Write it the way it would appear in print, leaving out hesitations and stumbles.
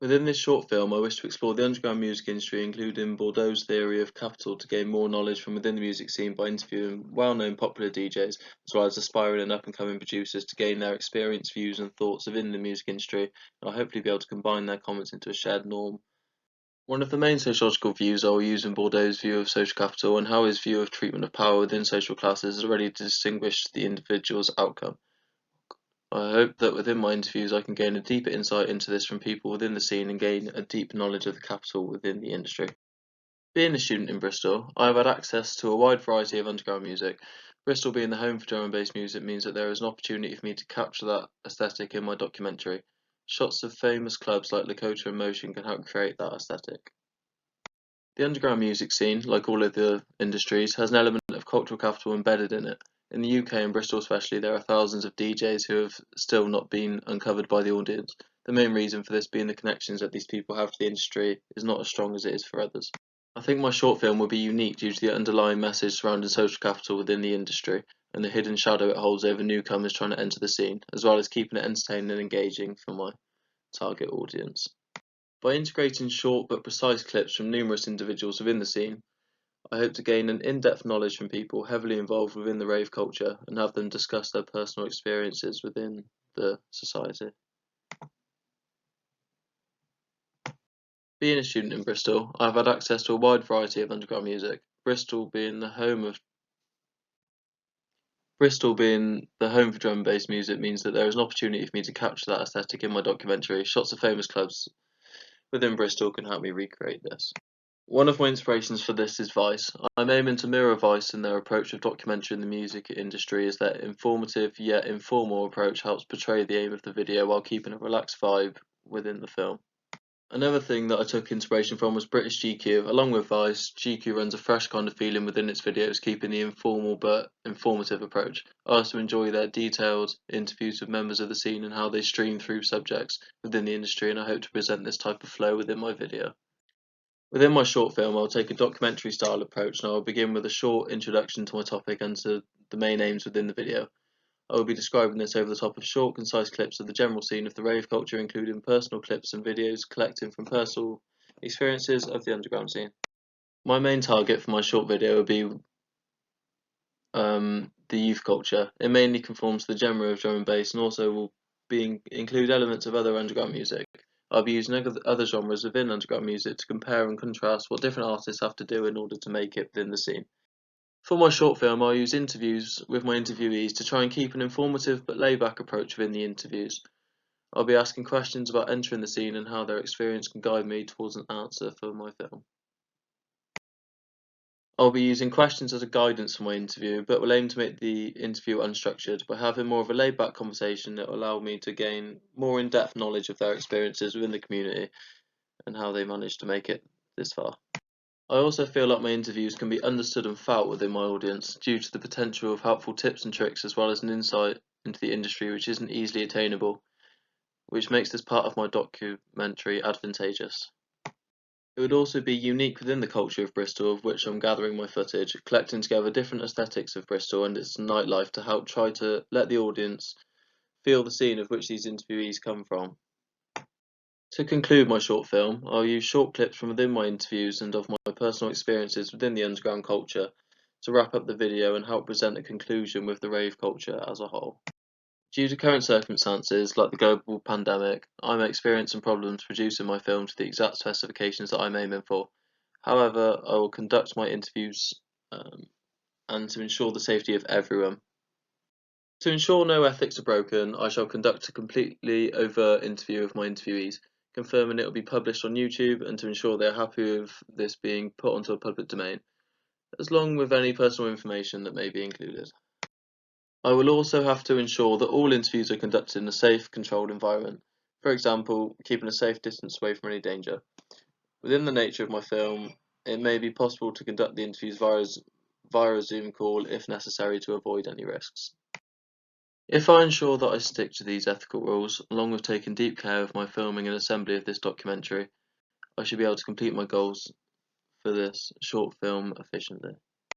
Within this short film, I wish to explore the underground music industry, including Bordeaux's theory of capital, to gain more knowledge from within the music scene by interviewing well-known popular DJs, as well as aspiring and up-and-coming producers to gain their experience, views and thoughts within the music industry, and I'll hopefully be able to combine their comments into a shared norm. One of the main sociological views I will use in Bordeaux's view of social capital and how his view of treatment of power within social classes has already distinguished the individual's outcome. I hope that within my interviews I can gain a deeper insight into this from people within the scene and gain a deep knowledge of the capital within the industry. Being a student in Bristol, I have had access to a wide variety of underground music. Bristol being the home for drum and bass music means that there is an opportunity for me to capture that aesthetic in my documentary. Shots of famous clubs like Lakota and Motion can help create that aesthetic. The underground music scene, like all of the industries, has an element of cultural capital embedded in it. In the UK and Bristol especially, there are thousands of DJs who have still not been uncovered by the audience. The main reason for this being the connections that these people have to the industry is not as strong as it is for others. I think my short film will be unique due to the underlying message surrounding social capital within the industry and the hidden shadow it holds over newcomers trying to enter the scene, as well as keeping it entertaining and engaging for my target audience. By integrating short but precise clips from numerous individuals within the scene, I hope to gain an in-depth knowledge from people heavily involved within the rave culture and have them discuss their personal experiences within the society. Being a student in Bristol, I have had access to a wide variety of underground music. Bristol being the home for drum and bass music means that there is an opportunity for me to capture that aesthetic in my documentary. Shots of famous clubs within Bristol can help me recreate this. One of my inspirations for this is Vice. I'm aiming to mirror Vice in their approach of documentary in the music industry, as their informative yet informal approach helps portray the aim of the video while keeping a relaxed vibe within the film. Another thing that I took inspiration from was British GQ. Along with Vice, GQ runs a fresh kind of feeling within its videos, keeping the informal but informative approach. I also enjoy their detailed interviews with members of the scene and how they stream through subjects within the industry, and I hope to present this type of flow within my video. Within my short film, I'll take a documentary style approach and I will begin with a short introduction to my topic and to the main aims within the video. I will be describing this over the top of short, concise clips of the general scene of the rave culture, including personal clips and videos collected from personal experiences of the underground scene. My main target for my short video will be the youth culture. It mainly conforms to the genre of drum and bass and also will include elements of other underground music. I'll be using other genres within underground music to compare and contrast what different artists have to do in order to make it within the scene. For my short film, I'll use interviews with my interviewees to try and keep an informative but laid-back approach within the interviews. I'll be asking questions about entering the scene and how their experience can guide me towards an answer for my film. I'll be using questions as a guidance for my interview, but will aim to make the interview unstructured. By having more of a laid-back conversation that will allow me to gain more in-depth knowledge of their experiences within the community and how they managed to make it this far. I also feel like my interviews can be understood and felt within my audience due to the potential of helpful tips and tricks as well as an insight into the industry which isn't easily attainable, which makes this part of my documentary advantageous. It would also be unique within the culture of Bristol, of which I'm gathering my footage, collecting together different aesthetics of Bristol and its nightlife to help try to let the audience feel the scene of which these interviewees come from. To conclude my short film, I'll use short clips from within my interviews and of my personal experiences within the underground culture to wrap up the video and help present a conclusion with the rave culture as a whole. Due to current circumstances, like the global pandemic, I'm experiencing problems producing my film to the exact specifications that I'm aiming for. However, I will conduct my interviews and to ensure the safety of everyone. To ensure no ethics are broken, I shall conduct a completely overt interview of my interviewees, confirming it will be published on YouTube and to ensure they are happy with this being put onto a public domain, as long with any personal information that may be included. I will also have to ensure that all interviews are conducted in a safe, controlled environment, for example, keeping a safe distance away from any danger. Within the nature of my film, it may be possible to conduct the interviews via a Zoom call if necessary to avoid any risks. If I ensure that I stick to these ethical rules, along with taking deep care of my filming and assembly of this documentary, I should be able to complete my goals for this short film efficiently.